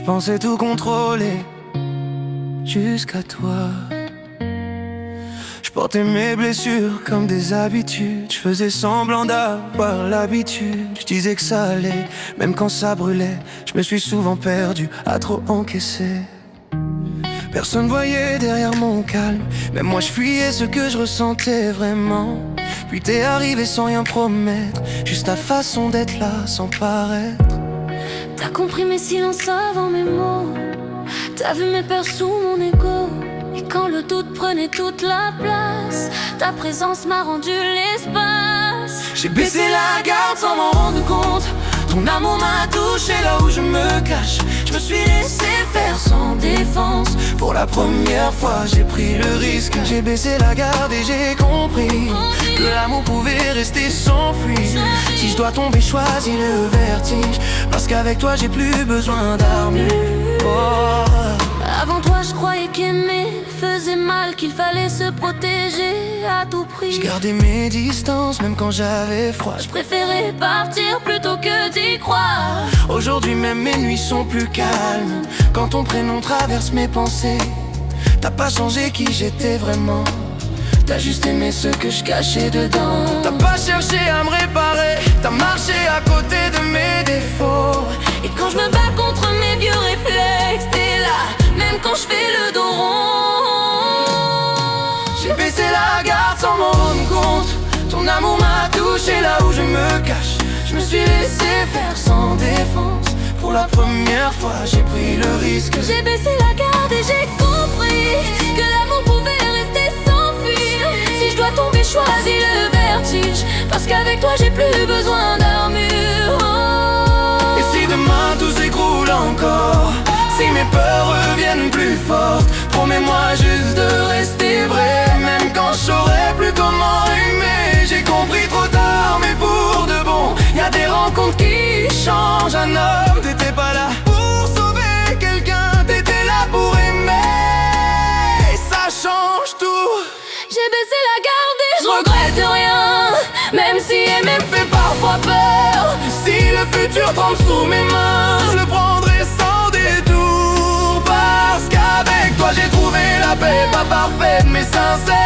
pensais tout contrôler jusqu'à toi. Je portais mes blessures comme des habitudes. Je faisais semblant d'avoir l'habitude. Je disais que ça allait, même quand ça brûlait. Je me suis souvent perdu à trop encaisser. Personne voyait derrière mon calme. Même moi je fuyais ce que je ressentais vraiment. Puis t'es arrivé sans rien promettre, juste ta façon d'être là sans paraître. T'as compris mes silences avant mes mots. T'as vu mes peurs sous mon écho. Et quand le doute prenait toute la place, ta présence m'a rendu l'espace. J'ai baissé la garde sans m'en rendre compte. Ton amour m'a touché là où je me cache. Je me suis laissé faire sans défense. Pour la première fois j'ai pris le risque. J'ai baissé la garde et j'ai compris que l'amour pouvait rester sans fuir. Si je dois tomber, choisis le vertige. Parce qu'avec toi j'ai plus besoin d'armure. Oh. Avant toi je croyais qu'aimer faisait mal, qu'il fallait se protéger à tout prix. Je gardais mes distances même quand j'avais froid. Je préférais partir plutôt que d'y croire. Aujourd'hui même mes nuits sont plus calmes. Quand ton prénom traverse mes pensées. T'as pas changé qui j'étais vraiment. T'as juste aimé ce que je cachais dedans. T'as pas cherché à me réparer. T'as marché à côté de mes défauts. Et quand je me bats contre mes vieux réflexes, t'es là, même quand je fais le dos rond. J'ai baissé la garde sans m'en rendre compte. Ton amour m'a touché là où je me cache. Je me suis laissé faire sans défense. Pour la première fois j'ai pris le risque. J'ai baissé la garde et j'ai compris que l'amour pouvait rester sans fuir. Si je dois tomber, choisis le vertige. Parce qu'avec toi j'ai plus besoin d'armure. Et si demain tout s'écroule encore, si mes peurs reviennent plus fortes, promets-moi juste de rester vrai. Même quand je saurais plus comment aimer. J'ai compris trop tard mais pour de bon. Y'a des rencontres qui changent un homme. T'étais pas là pour sauver quelqu'un, t'étais là pour aimer. Et ça change tout. J'ai baissé la garde et je regrette rien. Même si aimer me fait parfois peur. Si le futur tremble sous mes mains, je le prendrai sans détour. Parce qu'avec toi j'ai trouvé la paix, pas parfaite mais sincère.